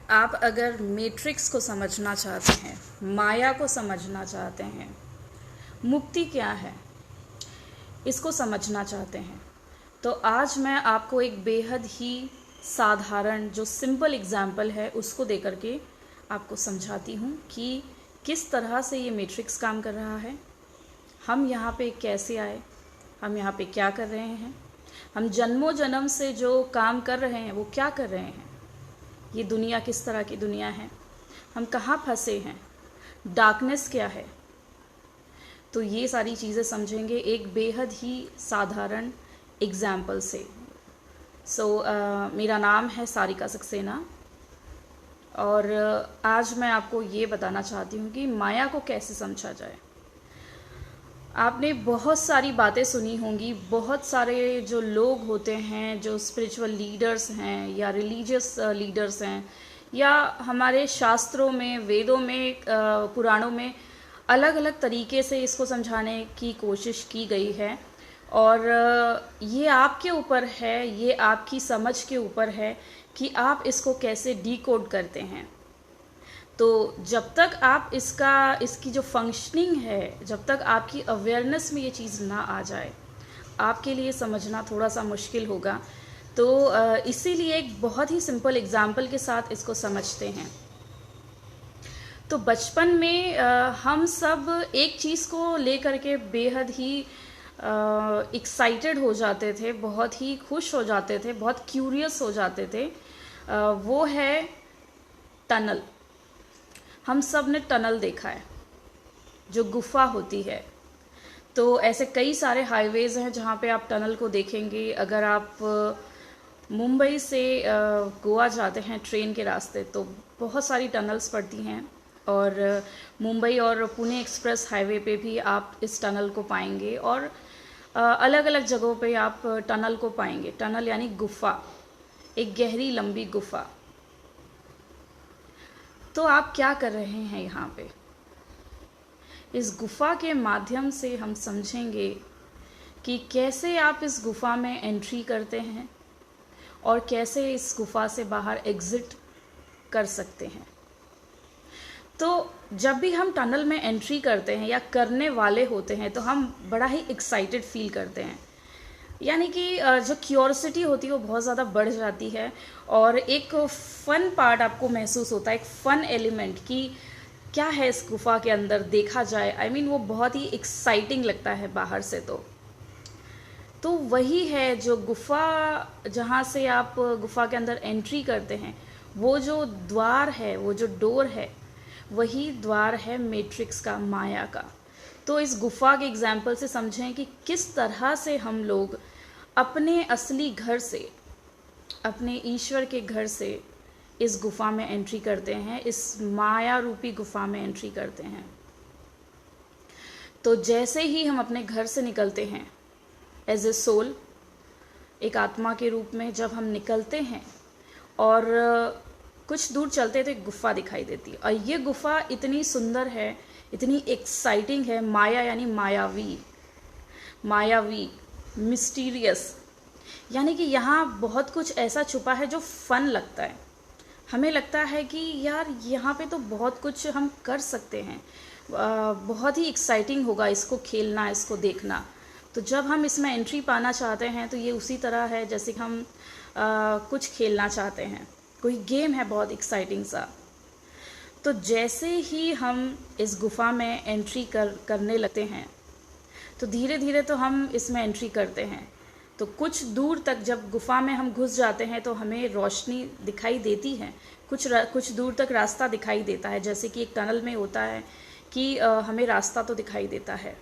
आप अगर मैट्रिक्स को समझना चाहते हैं, माया को समझना चाहते हैं, मुक्ति क्या है, इसको समझना चाहते हैं, तो आज मैं आपको एक बेहद ही साधारण जो सिंपल एग्जाम्पल है उसको दे करके आपको समझाती हूँ कि किस तरह से ये मैट्रिक्स काम कर रहा है, हम यहाँ पे कैसे आए, हम यहाँ पे क्या कर रहे हैं, हम जन्मों जन्म से जो काम कर रहे हैं वो क्या कर रहे हैं, ये दुनिया किस तरह की दुनिया है, हम कहाँ फंसे हैं, डार्कनेस क्या है। तो ये सारी चीज़ें समझेंगे एक बेहद ही साधारण एग्जाम्पल से। मेरा नाम है सारिका सक्सेना और आज मैं आपको ये बताना चाहती हूँ कि माया को कैसे समझा जाए। आपने बहुत सारी बातें सुनी होंगी, बहुत सारे जो लोग होते हैं, जो स्पिरिचुअल लीडर्स हैं या रिलीजियस लीडर्स हैं, या हमारे शास्त्रों में, वेदों में, पुराणों में अलग अलग तरीके से इसको समझाने की कोशिश की गई है। और ये आपके ऊपर है, ये आपकी समझ के ऊपर है कि आप इसको कैसे डीकोड करते हैं। तो जब तक आप इसकी जो फंक्शनिंग है, जब तक आपकी अवेयरनेस में ये चीज़ ना आ जाए, आपके लिए समझना थोड़ा सा मुश्किल होगा। तो इसीलिए एक बहुत ही सिंपल एग्जाम्पल के साथ इसको समझते हैं। तो बचपन में हम सब एक चीज़ को लेकर के बेहद ही एक्साइटेड हो जाते थे, बहुत ही खुश हो जाते थे, बहुत क्यूरियस हो जाते थे। वो है टनल। हम सब ने टनल देखा है, जो गुफा होती है। तो ऐसे कई सारे हाईवेज़ हैं जहाँ पे आप टनल को देखेंगे। अगर आप मुंबई से गोवा जाते हैं ट्रेन के रास्ते तो बहुत सारी टनल्स पड़ती हैं, और मुंबई और पुणे एक्सप्रेस हाईवे पे भी आप इस टनल को पाएंगे, और अलग अलग जगहों पे आप टनल को पाएंगे। टनल यानी गुफा, एक गहरी लंबी गुफा। तो आप क्या कर रहे हैं यहाँ पे? इस गुफा के माध्यम से हम समझेंगे कि कैसे आप इस गुफा में एंट्री करते हैं और कैसे इस गुफा से बाहर एग्ज़िट कर सकते हैं। तो जब भी हम टनल में एंट्री करते हैं या करने वाले होते हैं तो हम बड़ा ही एक्साइटेड फील करते हैं, यानी कि जो क्यूरियोसिटी होती है वो बहुत ज़्यादा बढ़ जाती है, और एक फ़न पार्ट आपको महसूस होता है, एक फ़न एलिमेंट कि क्या है इस गुफा के अंदर, देखा जाए। वो बहुत ही एक्साइटिंग लगता है बाहर से। तो वही है जो गुफा, जहाँ से आप गुफा के अंदर एंट्री करते हैं, वो जो द्वार है, वो जो डोर है, वही द्वार है मैट्रिक्स का, माया का। तो इस गुफा के एग्जाम्पल से समझें कि किस तरह से हम लोग अपने असली घर से, अपने ईश्वर के घर से इस गुफा में एंट्री करते हैं, इस माया रूपी गुफा में एंट्री करते हैं। तो जैसे ही हम अपने घर से निकलते हैं एज ए सोल, एक आत्मा के रूप में जब हम निकलते हैं और कुछ दूर चलते हैं तो एक गुफा दिखाई देती है, और ये गुफा इतनी सुंदर है, इतनी एक्साइटिंग है। माया यानी मायावी, मायावी, मिस्टीरियस, यानी कि यहाँ बहुत कुछ ऐसा छुपा है जो फन लगता है। हमें लगता है कि यार यहाँ पे तो बहुत कुछ हम कर सकते हैं, बहुत ही एक्साइटिंग होगा इसको खेलना, इसको देखना। तो जब हम इसमें एंट्री पाना चाहते हैं तो ये उसी तरह है जैसे कि हम कुछ खेलना चाहते हैं, कोई गेम है बहुत एक्साइटिंग सा। तो जैसे ही हम इस गुफा में एंट्री करने लगते हैं तो धीरे धीरे तो हम इसमें एंट्री करते हैं। तो कुछ दूर तक जब गुफा में हम घुस जाते हैं तो हमें रोशनी दिखाई देती है, कुछ दूर तक रास्ता दिखाई देता है, जैसे कि एक टनल में होता है कि हमें रास्ता तो दिखाई देता है।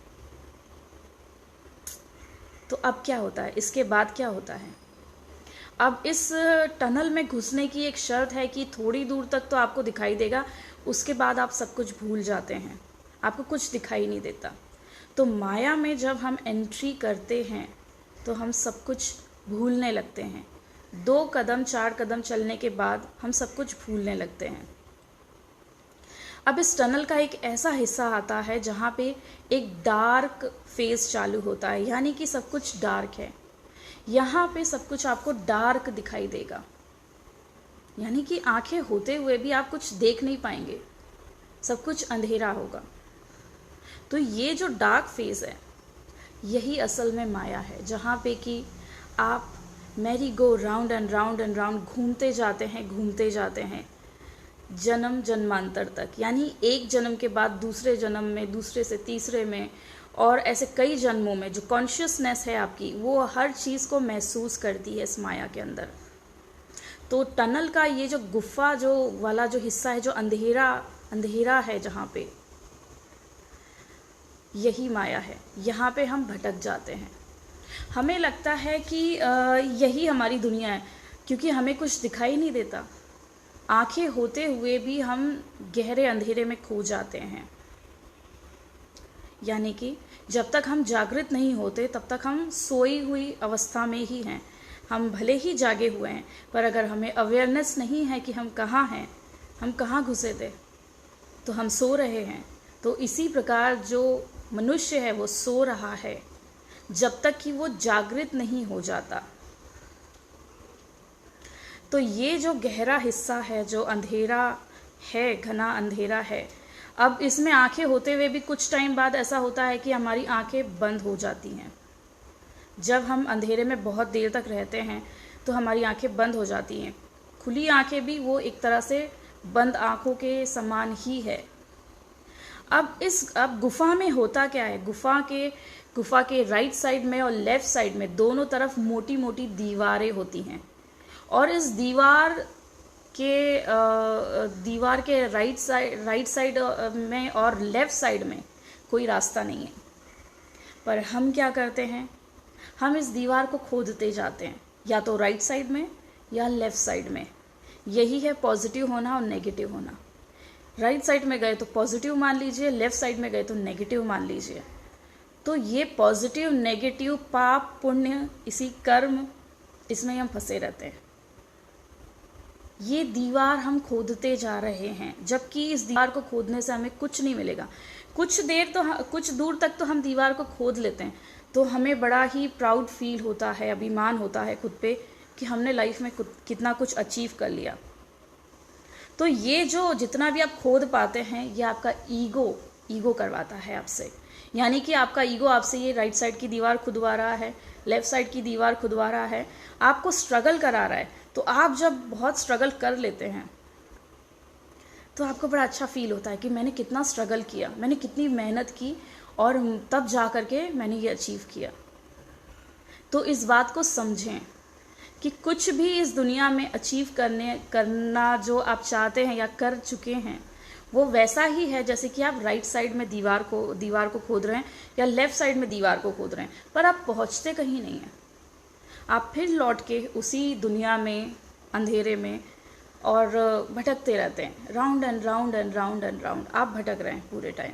तो अब क्या होता है, इसके बाद क्या होता है? अब इस टनल में घुसने की एक शर्त है कि थोड़ी दूर तक तो आपको दिखाई देगा, उसके बाद आप सब कुछ भूल जाते हैं, आपको कुछ दिखाई नहीं देता। तो माया में जब हम एंट्री करते हैं तो हम सब कुछ भूलने लगते हैं। 2 कदम 4 कदम चलने के बाद हम सब कुछ भूलने लगते हैं। अब इस टनल का एक ऐसा हिस्सा आता है जहाँ पे एक डार्क फेज चालू होता है, यानी कि सब कुछ डार्क है। यहाँ पे सब कुछ आपको डार्क दिखाई देगा। यानी कि आंखें होते हुए भी आप कुछ देख नहीं पाएंगे, सब कुछ अंधेरा होगा। तो ये जो डार्क फेज है यही असल में माया है, जहाँ पे कि आप merry go round and round and round घूमते जाते हैं जन्म जन्मांतर तक। यानी एक जन्म के बाद दूसरे जन्म में, दूसरे से तीसरे में, और ऐसे कई जन्मों में जो कॉन्शियसनेस है आपकी वो हर चीज़ को महसूस करती है इस माया के अंदर। तो टनल का ये जो गुफा जो वाला जो हिस्सा है, जो अंधेरा अंधेरा है, जहाँ पे यही माया है, यहाँ पे हम भटक जाते हैं। हमें लगता है कि यही हमारी दुनिया है, क्योंकि हमें कुछ दिखाई नहीं देता। आंखें होते हुए भी हम गहरे अंधेरे में खो जाते हैं। यानी कि जब तक हम जागृत नहीं होते तब तक हम सोई हुई अवस्था में ही हैं। हम भले ही जागे हुए हैं, पर अगर हमें अवेयरनेस नहीं है कि हम कहाँ हैं, हम कहाँ घुसे थे, तो हम सो रहे हैं। तो इसी प्रकार जो मनुष्य है वो सो रहा है जब तक कि वो जागृत नहीं हो जाता। तो ये जो गहरा हिस्सा है, जो अंधेरा है, घना अंधेरा है, अब इसमें आंखें होते हुए भी कुछ टाइम बाद ऐसा होता है कि हमारी आंखें बंद हो जाती हैं। जब हम अंधेरे में बहुत देर तक रहते हैं तो हमारी आंखें बंद हो जाती हैं। खुली आंखें भी वो एक तरह से बंद आंखों के समान ही है। अब गुफा में होता क्या है, गुफा के राइट साइड में और लेफ्ट साइड में दोनों तरफ मोटी मोटी दीवारें होती हैं, और इस दीवार के राइट साइड में और लेफ़्ट साइड में कोई रास्ता नहीं है। पर हम क्या करते हैं, हम इस दीवार को खोदते जाते हैं, या तो राइट साइड में या लेफ़्ट साइड में। यही है पॉजिटिव होना और नेगेटिव होना। राइट साइड में गए तो पॉजिटिव मान लीजिए, लेफ़्ट साइड में गए तो नेगेटिव मान लीजिए। तो ये पॉजिटिव नेगेटिव, पाप पुण्य, इसी कर्म, इसमें हम फंसे रहते हैं। ये दीवार हम खोदते जा रहे हैं, जबकि इस दीवार को खोदने से हमें कुछ नहीं मिलेगा। कुछ दूर तक तो हम दीवार को खोद लेते हैं, तो हमें बड़ा ही प्राउड फील होता है, अभिमान होता है खुद पे कि हमने लाइफ में कितना कुछ अचीव कर लिया। तो ये जो जितना भी आप खोद पाते हैं, ये आपका ईगो करवाता है आपसे। यानी कि आपका ईगो आपसे ये राइट साइड की दीवार खुदवा रहा है, लेफ़्ट साइड की दीवार खुदवा रहा है, आपको स्ट्रगल करा रहा है। तो आप जब बहुत स्ट्रगल कर लेते हैं तो आपको बड़ा अच्छा फील होता है कि मैंने कितना स्ट्रगल किया, मैंने कितनी मेहनत की, और तब जा कर के मैंने ये अचीव किया। तो इस बात को समझें कि कुछ भी इस दुनिया में अचीव करना जो आप चाहते हैं या कर चुके हैं, वो वैसा ही है जैसे कि आप राइट साइड में दीवार को खोद रहे हैं या लेफ़्ट साइड में दीवार को खोद रहे हैं, पर आप पहुंचते कहीं नहीं हैं। आप फिर लौट के उसी दुनिया में, अंधेरे में, और भटकते रहते हैं, round and round and round and round आप भटक रहे हैं पूरे टाइम।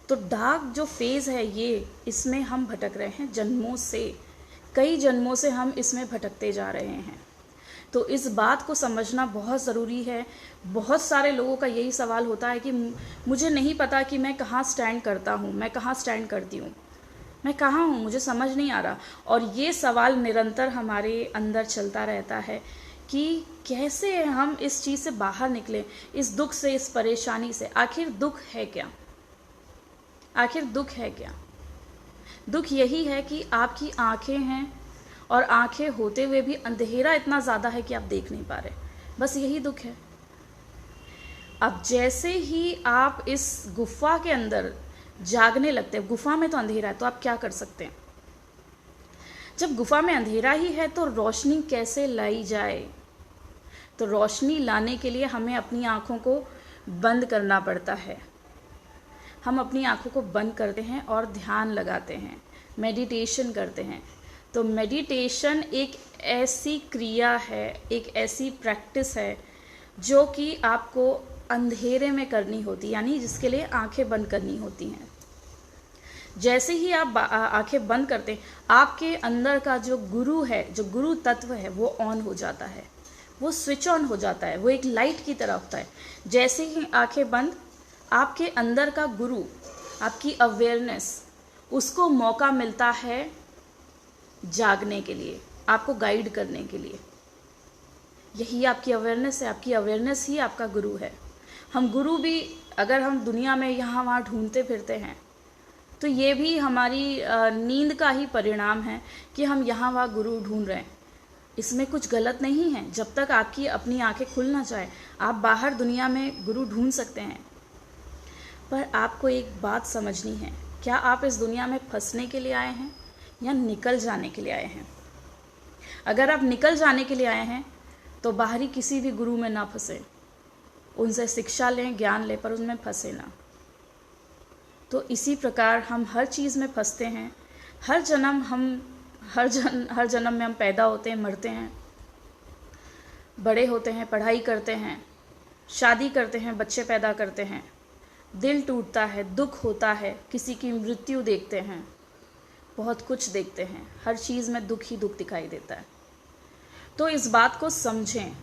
तो डार्क जो फेज़ है ये, इसमें हम भटक रहे हैं जन्मों से, कई जन्मों से हम इसमें भटकते जा रहे हैं। तो इस बात को समझना बहुत ज़रूरी है। बहुत सारे लोगों का यही सवाल होता है कि मुझे नहीं पता कि मैं कहाँ स्टैंड करता हूँ, मैं कहाँ स्टैंड करती हूँ, मैं कहाँ हूँ, मुझे समझ नहीं आ रहा। और ये सवाल निरंतर हमारे अंदर चलता रहता है कि कैसे हम इस चीज़ से बाहर निकलें, इस दुख से, इस परेशानी से। आखिर दुख है क्या? आखिर दुख है क्या? दुख यही है कि आपकी आंखें हैं और आंखें होते हुए भी अंधेरा इतना ज़्यादा है कि आप देख नहीं पा रहे। बस यही दुख है। अब जैसे ही आप इस गुफा के अंदर जागने लगते हैं, गुफा में तो अंधेरा है, तो आप क्या कर सकते हैं? जब गुफा में अंधेरा ही है तो रोशनी कैसे लाई जाए? तो रोशनी लाने के लिए हमें अपनी आँखों को बंद करना पड़ता है। हम अपनी आँखों को बंद करते हैं और ध्यान लगाते हैं, मेडिटेशन करते हैं। तो मेडिटेशन एक ऐसी क्रिया है, एक ऐसी प्रैक्टिस है जो कि आपको अंधेरे में करनी होती, यानी जिसके लिए आंखें बंद करनी होती हैं। जैसे ही आप आंखें बंद करते हैं, आपके अंदर का जो गुरु है, जो गुरु तत्व है, वो ऑन हो जाता है, वो स्विच ऑन हो जाता है, वो एक लाइट की तरह होता है। जैसे ही आंखें बंद, आपके अंदर का गुरु, आपकी अवेयरनेस, उसको मौका मिलता है जागने के लिए, आपको गाइड करने के लिए। यही आपकी अवेयरनेस है, आपकी अवेयरनेस ही आपका गुरु है। हम गुरु भी अगर हम दुनिया में यहाँ वहाँ ढूंढते फिरते हैं तो ये भी हमारी नींद का ही परिणाम है कि हम यहाँ वहाँ गुरु ढूंढ रहे हैं। इसमें कुछ गलत नहीं है। जब तक आपकी अपनी आंखें खुल ना जाए आप बाहर दुनिया में गुरु ढूंढ सकते हैं। पर आपको एक बात समझनी है, क्या आप इस दुनिया में फंसने के लिए आए हैं या निकल जाने के लिए आए हैं? अगर आप निकल जाने के लिए आए हैं तो बाहरी किसी भी गुरु में ना फंसे, उनसे शिक्षा लें, ज्ञान लें, पर उनमें फंसे ना। तो इसी प्रकार हम हर चीज़ में फंसते हैं। हर जन्म में हम पैदा होते हैं, मरते हैं, बड़े होते हैं, पढ़ाई करते हैं, शादी करते हैं, बच्चे पैदा करते हैं, दिल टूटता है, दुख होता है, किसी की मृत्यु देखते हैं, बहुत कुछ देखते हैं। हर चीज़ में दुख ही दुख दिखाई देता है। तो इस बात को समझें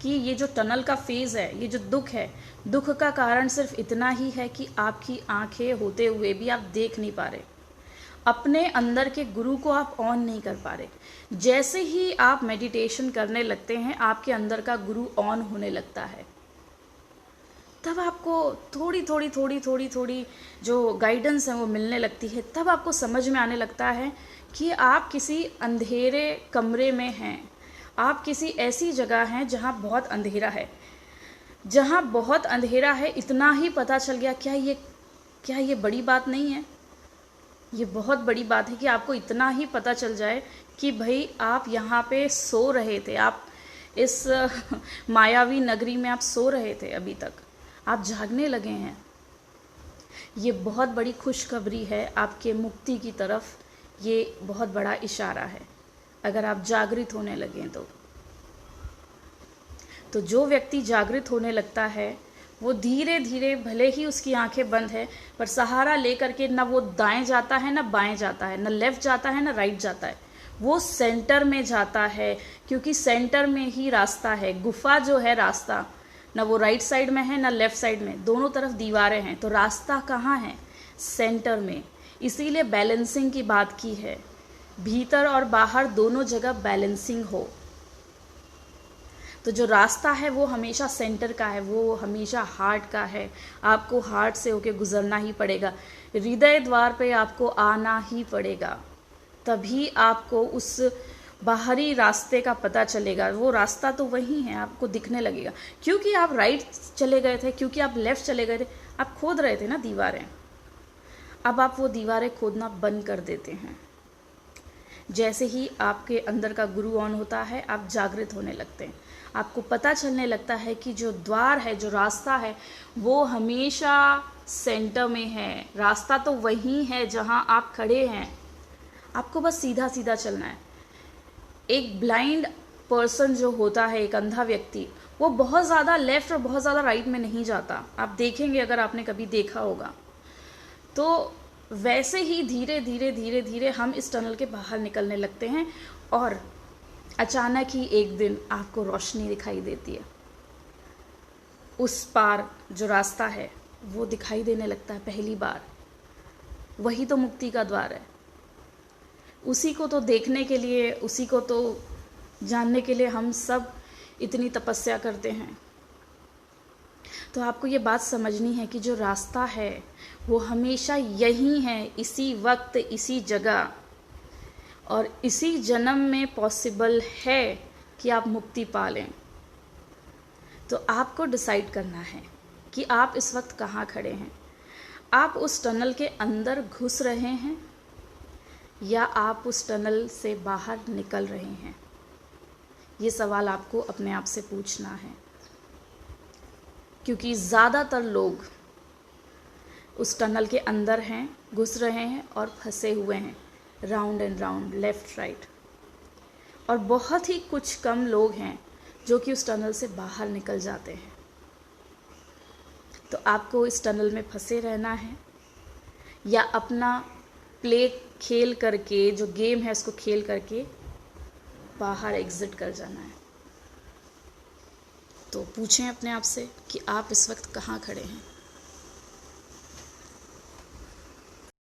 कि ये जो टनल का फेज़ है, ये जो दुख है, दुख का कारण सिर्फ इतना ही है कि आपकी आंखें होते हुए भी आप देख नहीं पा रहे, अपने अंदर के गुरु को आप ऑन नहीं कर पा रहे। जैसे ही आप मेडिटेशन करने लगते हैं आपके अंदर का गुरु ऑन होने लगता है। तब आपको थोड़ी जो गाइडेंस है वो मिलने लगती है। तब आपको समझ में आने लगता है कि आप किसी अंधेरे कमरे में हैं, आप किसी ऐसी जगह हैं जहाँ बहुत अंधेरा है। जहाँ बहुत अंधेरा है इतना ही पता चल गया। क्या ये बड़ी बात नहीं है? ये बहुत बड़ी बात है कि आपको इतना ही पता चल जाए कि भाई आप यहाँ पे सो रहे थे, आप इस मायावी नगरी में आप सो रहे थे, अभी तक आप जागने लगे हैं। ये बहुत बड़ी खुशखबरी है आपके मुक्ति की तरफ। ये बहुत बड़ा इशारा है अगर आप जागृत होने लगें तो जो व्यक्ति जागृत होने लगता है वो धीरे धीरे, भले ही उसकी आंखें बंद है, पर सहारा लेकर के ना वो दाएं जाता है ना बाएं जाता है, ना लेफ़्ट जाता है ना राइट जाता है, वो सेंटर में जाता है। क्योंकि सेंटर में ही रास्ता है। गुफा जो है रास्ता, ना वो राइट साइड में है ना लेफ़्ट साइड में, दोनों तरफ दीवारें हैं। तो रास्ता कहाँ है? सेंटर में। इसीलिए बैलेंसिंग की बात की है, भीतर और बाहर दोनों जगह बैलेंसिंग हो। तो जो रास्ता है वो हमेशा सेंटर का है, वो हमेशा हार्ट का है। आपको हार्ट से होके गुजरना ही पड़ेगा, हृदय द्वार पे आपको आना ही पड़ेगा, तभी आपको उस बाहरी रास्ते का पता चलेगा। वो रास्ता तो वही है, आपको दिखने लगेगा। क्योंकि आप राइट चले गए थे, क्योंकि आप लेफ़्ट चले गए थे, आप खोद रहे थे ना दीवारें। अब आप वो दीवारें खोदना बंद कर देते हैं। जैसे ही आपके अंदर का गुरु ऑन होता है आप जागृत होने लगते हैं। आपको पता चलने लगता है कि जो द्वार है, जो रास्ता है, वो हमेशा सेंटर में है। रास्ता तो वही है जहाँ आप खड़े हैं, आपको बस सीधा सीधा चलना है। एक ब्लाइंड पर्सन जो होता है, एक अंधा व्यक्ति, वो बहुत ज़्यादा लेफ़्ट और बहुत ज़्यादा राइट में नहीं जाता। आप देखेंगे, अगर आपने कभी देखा होगा तो वैसे ही धीरे धीरे हम इस टनल के बाहर निकलने लगते हैं और अचानक ही एक दिन आपको रोशनी दिखाई देती है। उस पार जो रास्ता है वो दिखाई देने लगता है पहली बार। वही तो मुक्ति का द्वार है। उसी को तो देखने के लिए, उसी को तो जानने के लिए हम सब इतनी तपस्या करते हैं। तो आपको ये बात समझनी है कि जो रास्ता है वो हमेशा यही है, इसी वक्त, इसी जगह, और इसी जन्म में पॉसिबल है कि आप मुक्ति पा लें। तो आपको डिसाइड करना है कि आप इस वक्त कहाँ खड़े हैं। आप उस टनल के अंदर घुस रहे हैं या आप उस टनल से बाहर निकल रहे हैं? ये सवाल आपको अपने आप से पूछना है। क्योंकि ज़्यादातर लोग उस टनल के अंदर हैं, घुस रहे हैं और फंसे हुए हैं, round and round, left right. और बहुत ही कुछ कम लोग हैं जो कि उस टनल से बाहर निकल जाते हैं। तो आपको इस टनल में फंसे रहना है या अपना प्ले खेल करके, जो गेम है उसको खेल करके बाहर एग्ज़िट कर जाना है। तो पूछें अपने आप से कि आप इस वक्त कहाँ खड़े हैं।